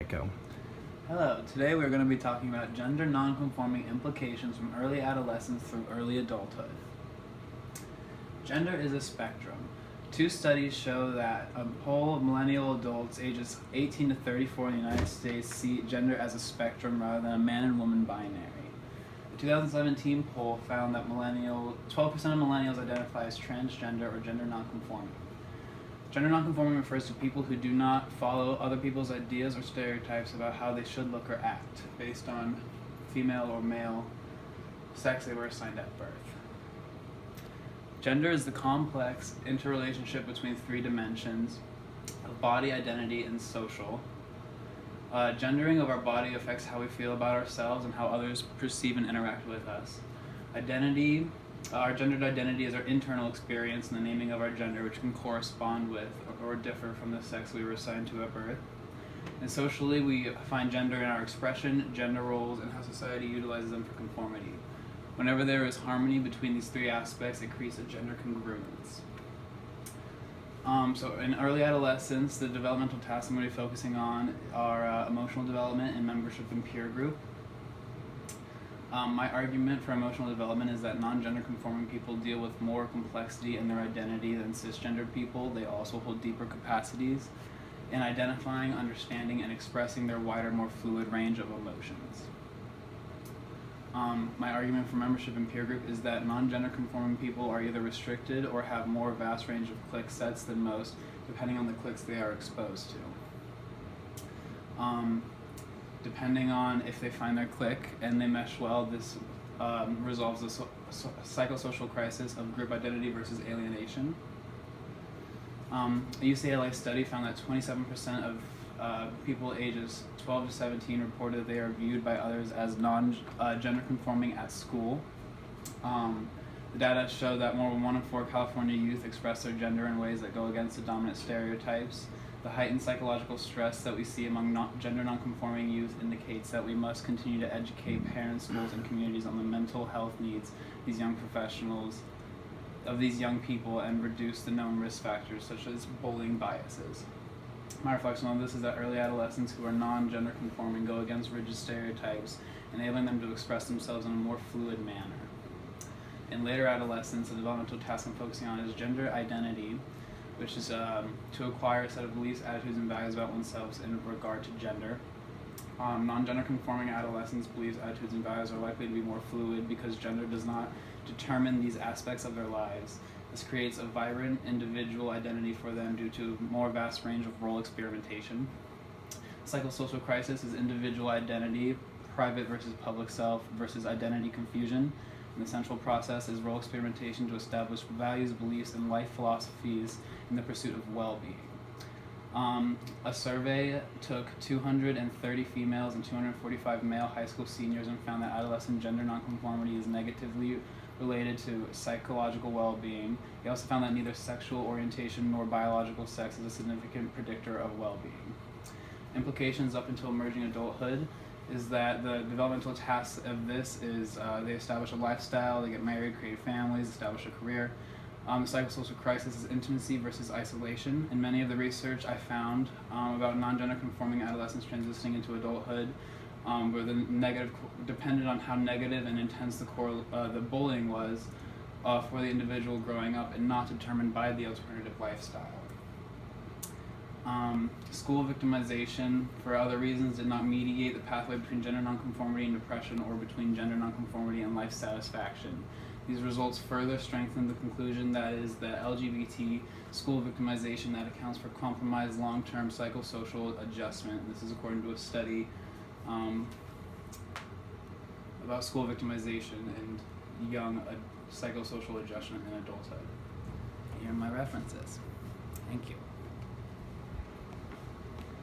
Go. Hello, today we're going to be talking about gender non-conforming implications from early adolescence through early adulthood. Gender is a spectrum. Two studies show that a poll of millennial adults ages 18 to 34 in the United States see gender as a spectrum rather than a man and woman binary. The 2017 poll found that 12% of millennials identify as transgender or gender non-conforming. Gender nonconforming refers to people who do not follow other people's ideas or stereotypes about how they should look or act based on female or male sex they were assigned at birth. Gender is the complex interrelationship between three dimensions of body, identity, and social. Gendering of our body affects how we feel about ourselves and how others perceive and interact with us. Our gendered identity is our internal experience and the naming of our gender, which can correspond with or differ from the sex we were assigned to at birth. And socially, we find gender in our expression, gender roles, and how society utilizes them for conformity. Whenever there is harmony between these three aspects, it creates a gender congruence. So in early adolescence, the developmental tasks I'm going to be focusing on are emotional development and membership in peer group. My argument for emotional development is that non-gender conforming people deal with more complexity in their identity than cisgendered people. They also hold deeper capacities in identifying, understanding, and expressing their wider, more fluid range of emotions. My argument for membership in peer group is that non-gender conforming people are either restricted or have more vast range of clique sets than most, depending on the cliques they are exposed to. Depending on if they find their clique and they mesh well, this resolves the psychosocial crisis of group identity versus alienation. A UCLA study found that 27% of people ages 12 to 17 reported that they are viewed by others as non-gender conforming at school. The data show that more than 1 in 4 California youth express their gender in ways that go against the dominant stereotypes. The heightened psychological stress that we see among gender nonconforming youth indicates that we must continue to educate parents, schools, and communities on the mental health needs these young people and reduce the known risk factors such as bullying biases. My reflection on this is that early adolescents who are non-gender conforming go against rigid stereotypes, enabling them to express themselves in a more fluid manner. In later adolescence, the developmental task I'm focusing on is gender identity, which is to acquire a set of beliefs, attitudes, and values about oneself in regard to gender. Non-gender conforming adolescents' beliefs, attitudes, and values are likely to be more fluid because gender does not determine these aspects of their lives. This creates a vibrant individual identity for them due to more vast range of role experimentation. Psychosocial crisis is individual identity, private versus public self versus identity confusion. And the central process is role experimentation to establish values, beliefs, and life philosophies in the pursuit of well-being. A survey took 230 females and 245 male high school seniors and found that adolescent gender nonconformity is negatively related to psychological well-being. He also found that neither sexual orientation nor biological sex is a significant predictor of well-being. Implications up until emerging adulthood is that the developmental tasks of this is they establish a lifestyle, they get married, create families, establish a career. The psychosocial crisis is intimacy versus isolation. In many of the research I found about non-gender conforming adolescents transitioning into adulthood, where the negative depended on how negative and intense the bullying was for the individual growing up and not determined by the alternative lifestyle. School victimization, for other reasons, did not mediate the pathway between gender nonconformity and depression or between gender nonconformity and life satisfaction. These results further strengthen the conclusion that is the LGBT school victimization that accounts for compromised long-term psychosocial adjustment. This is according to a study about school victimization and young psychosocial adjustment in adulthood. Here are my references. Thank you.